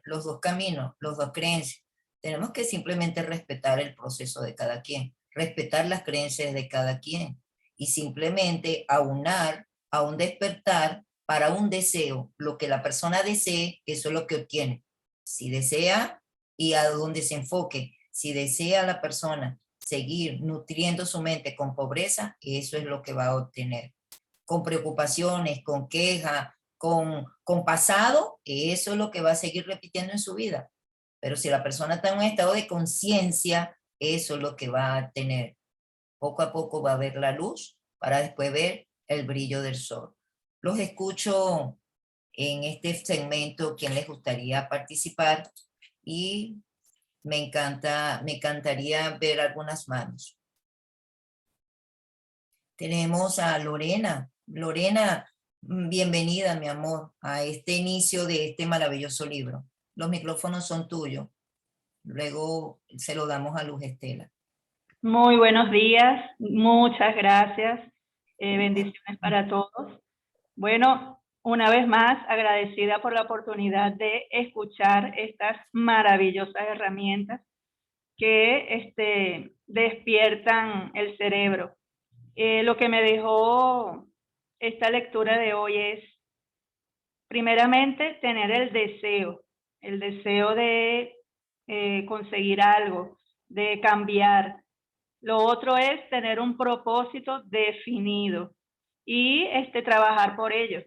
dos caminos, los dos creencias. Tenemos que simplemente respetar el proceso de cada quien, respetar las creencias de cada quien y simplemente aunar a un despertar para un deseo. Lo que la persona desee, eso es lo que obtiene. Si desea y a donde se enfoque, si desea la persona seguir nutriendo su mente con pobreza, eso es lo que va a obtener. Con preocupaciones, con quejas, con pasado, eso es lo que va a seguir repitiendo en su vida. Pero si la persona está en un estado de conciencia, eso es lo que va a tener. Poco a poco va a ver la luz para después ver el brillo del sol. Los escucho en este segmento, quien les gustaría participar y me encantaría ver algunas manos. Tenemos a Lorena. Lorena, bienvenida, mi amor, a este inicio de este maravilloso libro. Los micrófonos son tuyos. Luego se lo damos a Luz Estela. Muy buenos días, muchas gracias. Bendiciones para todos. Bueno, una vez más, agradecida por la oportunidad de escuchar estas maravillosas herramientas que despiertan el cerebro. Lo que me dejó esta lectura de hoy es, primeramente, tener el deseo de conseguir algo, de cambiar. Lo otro es tener un propósito definido y trabajar por ello.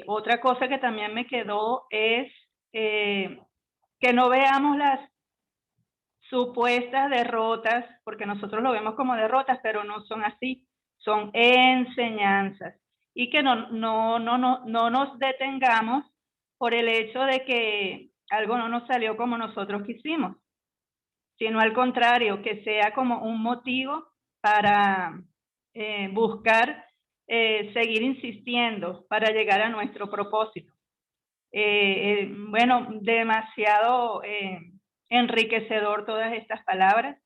Otra cosa que también me quedó es que no veamos las supuestas derrotas, porque nosotros lo vemos como derrotas, pero no son así, son enseñanzas. Y que no nos detengamos por el hecho de que algo no nos salió como nosotros quisimos, sino al contrario, que sea como un motivo para buscar seguir insistiendo para llegar a nuestro propósito. Bueno, demasiado enriquecedor todas estas palabras.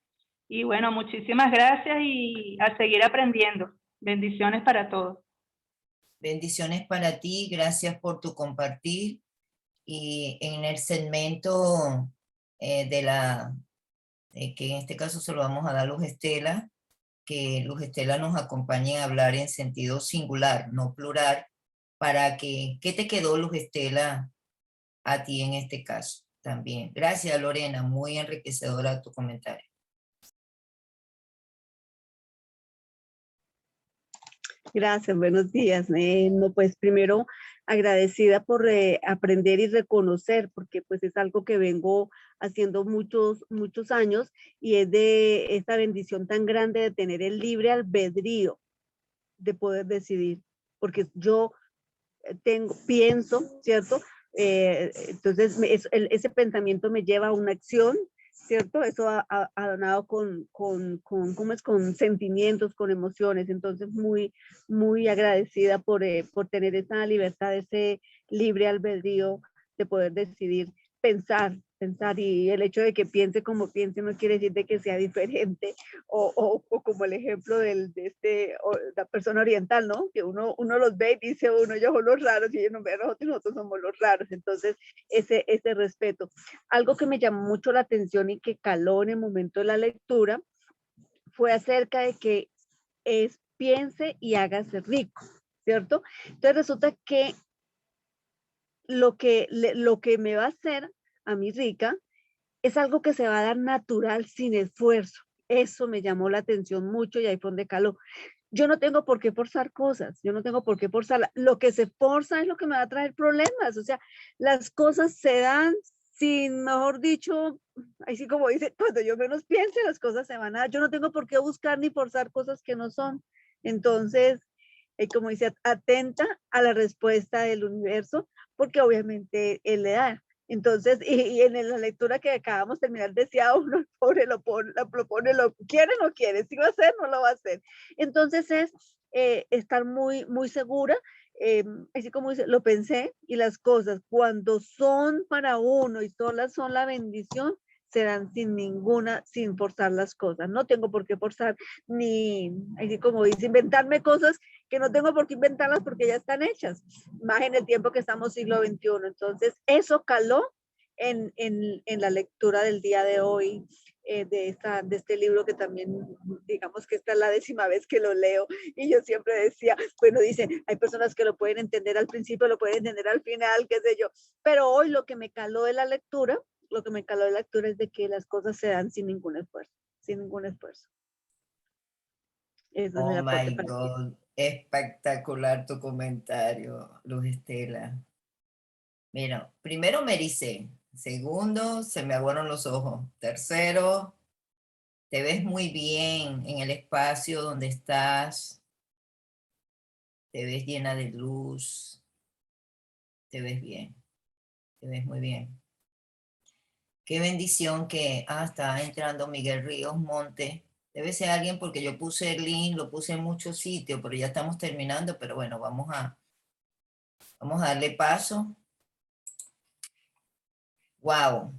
Y bueno, muchísimas gracias y a seguir aprendiendo. Bendiciones para todos. Bendiciones para ti, gracias por tu compartir. Y en el segmento que en este caso se lo vamos a dar a Luz Estela, que Luz Estela nos acompañe a hablar en sentido singular, no plural, para que, ¿qué te quedó, Luz Estela, a ti en este caso también? Gracias, Lorena, muy enriquecedora tu comentario. Gracias, buenos días. No, pues primero agradecida por aprender y reconocer, porque pues es algo que vengo haciendo muchos años y es de esta bendición tan grande de tener el libre albedrío de poder decidir, porque yo pienso, ¿cierto? Entonces ese pensamiento me lleva a una acción, ¿cierto? Eso adornado ¿cómo es? Con sentimientos, con emociones. Entonces, muy agradecida por tener esa libertad, ese libre albedrío de poder decidir pensar, y el hecho de que piense como piense no quiere decir de que sea diferente o como el ejemplo la persona oriental, ¿no? Que uno los ve y dice ellos son los raros y ellos nos ven a nosotros y nosotros somos los raros. Entonces, ese respeto. Algo que me llamó mucho la atención y que caló en el momento de la lectura fue acerca de que piense y hágase rico, ¿cierto? Entonces resulta que lo que me va a hacer a mí rica es algo que se va a dar natural, sin esfuerzo. Eso me llamó la atención mucho y ahí fue donde caló. Yo no tengo por qué forzar cosas, yo no tengo por qué forzar. Lo que se forza es lo que me va a traer problemas. O sea, las cosas se dan sin, mejor dicho, así como dice, cuando yo menos piense, las cosas se van a dar. Yo no tengo por qué buscar ni forzar cosas que no son. Entonces, como dice, atenta a la respuesta del universo, porque obviamente él le da. Entonces, y en la lectura que acabamos de terminar, decía uno, el pobre lo pone, lo quiere o no quiere, si va a hacer, no lo va a hacer. Entonces es estar muy segura, así como dice, lo pensé, y las cosas cuando son para uno y solas son la bendición, se dan sin forzar las cosas. No tengo por qué forzar, ni, así como dice, inventarme cosas que no tengo por qué inventarlas porque ya están hechas, más en el tiempo que estamos siglo XXI. Entonces, eso caló en la lectura del día de hoy, de este libro, que también, digamos que esta es la 10ª vez que lo leo, y yo siempre decía, bueno, dice, hay personas que lo pueden entender al principio, lo pueden entender al final, qué sé yo, pero hoy lo que me caló de la lectura, es de que las cosas se dan sin ningún esfuerzo, sin ningún esfuerzo. Eso oh my God, espectacular tu comentario, Luz Estela. Mira, primero me ericé, segundo, se me aguaron los ojos, tercero, te ves muy bien en el espacio donde estás, te ves llena de luz, te ves bien, te ves muy bien. Qué bendición que está entrando Miguel Ríos Monte. Debe ser alguien porque yo puse el link, lo puse en muchos sitios, pero ya estamos terminando, pero bueno, vamos a darle paso. Wow.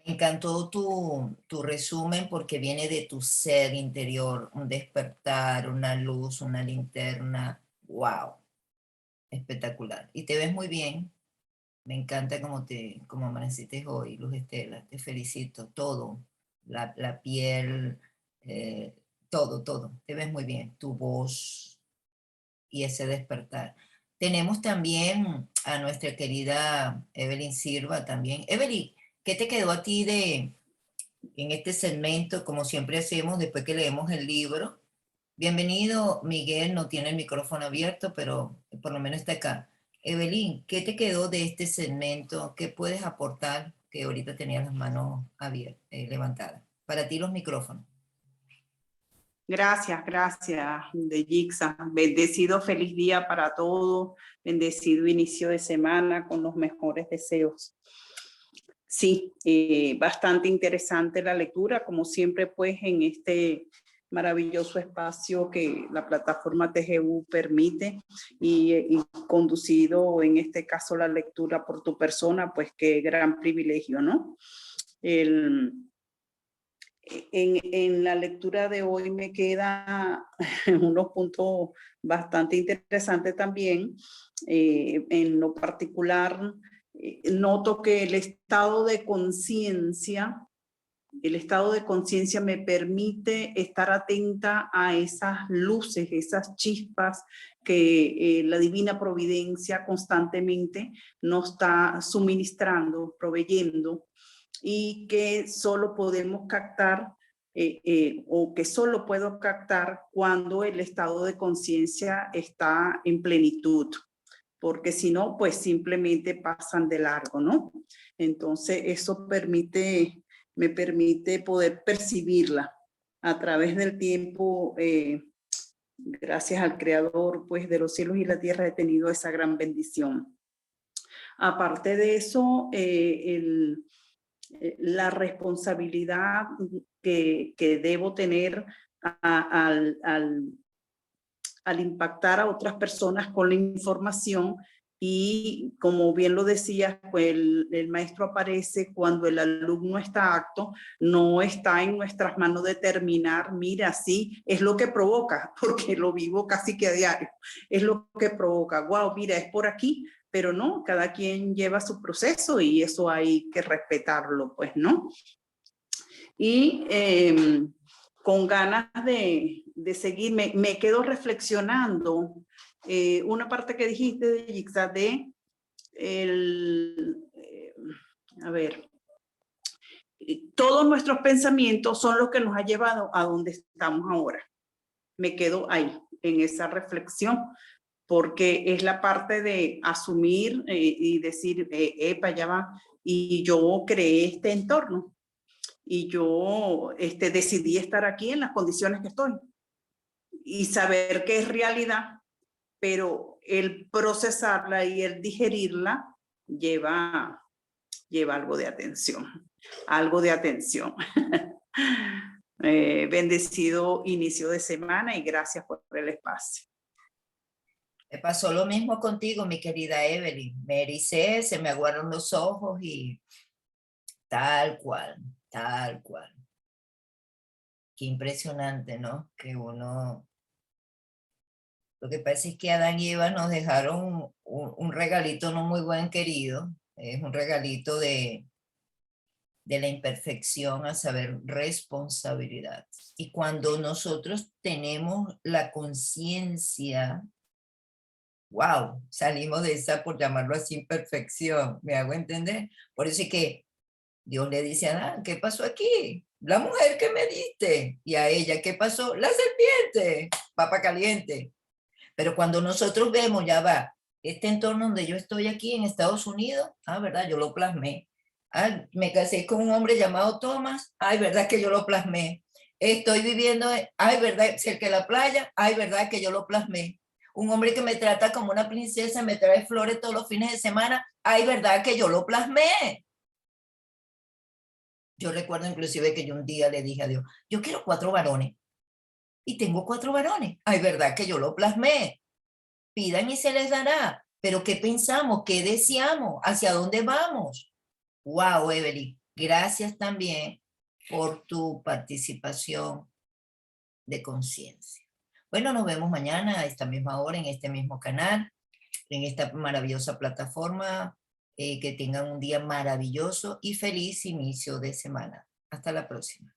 encantó tu resumen porque viene de tu ser interior, un despertar, una luz, una linterna. ¡Wow! Espectacular. Y te ves muy bien. Me encanta cómo amaneciste hoy, Luz Estela. Te felicito. Todo. La piel, todo. Te ves muy bien. Tu voz y ese despertar. Tenemos también a nuestra querida Evelyn Silva también. Evelyn, ¿qué te quedó a ti en este segmento, como siempre hacemos después que leemos el libro? Bienvenido, Miguel, no tiene el micrófono abierto, pero por lo menos está acá. Evelyn, ¿qué te quedó de este segmento? ¿Qué puedes aportar? Que ahorita tenías las manos abiertas, levantadas. Para ti los micrófonos. Gracias, de Yixa. Bendecido feliz día para todos. Bendecido inicio de semana con los mejores deseos. Sí, bastante interesante la lectura, como siempre, pues en este maravilloso espacio que la plataforma TGU permite y conducido en este caso la lectura por tu persona, pues qué gran privilegio, ¿no? En la lectura de hoy me queda unos puntos bastante interesantes también. En lo particular, noto que el estado de conciencia me permite estar atenta a esas luces, esas chispas que la divina providencia constantemente nos está suministrando, proveyendo, y que solo podemos captar o que solo puedo captar cuando el estado de conciencia está en plenitud, porque si no, pues simplemente pasan de largo, ¿no? Entonces eso me permite poder percibirla a través del tiempo. Gracias al Creador, pues de los cielos y la tierra he tenido esa gran bendición. Aparte de eso, la responsabilidad que debo tener al impactar a otras personas con la información, y como bien lo decías, pues el maestro aparece cuando el alumno está apto. No está en nuestras manos determinar, mira, sí, es lo que provoca, porque lo vivo casi que a diario, es lo que provoca, wow, mira, es por aquí. Pero no, cada quien lleva su proceso y eso hay que respetarlo, pues, ¿no? Y con ganas de seguir, me quedo reflexionando una parte que dijiste de Yixa, a ver, todos nuestros pensamientos son los que nos ha llevado a donde estamos ahora. Me quedo ahí, en esa reflexión, porque es la parte de asumir y decir, epa, ya va, y yo creé este entorno, y yo decidí estar aquí en las condiciones que estoy, y saber que es realidad, pero el procesarla y el digerirla lleva algo de atención, Bendecido inicio de semana y gracias por el espacio. Me pasó lo mismo contigo, mi querida Evelyn. Me ericé, se me aguaron los ojos y tal cual. Qué impresionante, ¿no? Que uno... Lo que pasa es que Adán y Eva nos dejaron un regalito no muy buen querido. Es un regalito de la imperfección, a saber, responsabilidad. Y cuando nosotros tenemos la conciencia, wow, salimos de esa, por llamarlo así, imperfección. ¿Me hago entender? Por eso es que Dios le dice a Adán, ¿qué pasó aquí? La mujer que me diste. Y a ella, ¿qué pasó? La serpiente, papa caliente. Pero cuando nosotros vemos, ya va, este entorno donde yo estoy aquí en Estados Unidos, verdad, yo lo plasmé. Me casé con un hombre llamado Thomas, verdad que yo lo plasmé. Estoy viviendo, verdad, cerca de la playa, verdad que yo lo plasmé. Un hombre que me trata como una princesa, me trae flores todos los fines de semana, verdad que yo lo plasmé. Yo recuerdo inclusive que yo un día le dije a Dios, yo quiero 4 varones. Y tengo 4 varones. Verdad que yo lo plasmé. Pidan y se les dará. Pero ¿qué pensamos? ¿Qué deseamos? ¿Hacia dónde vamos? Wow, Evelyn. Gracias también por tu participación de conciencia. Bueno, nos vemos mañana a esta misma hora en este mismo canal, en esta maravillosa plataforma. Que tengan un día maravilloso y feliz inicio de semana. Hasta la próxima.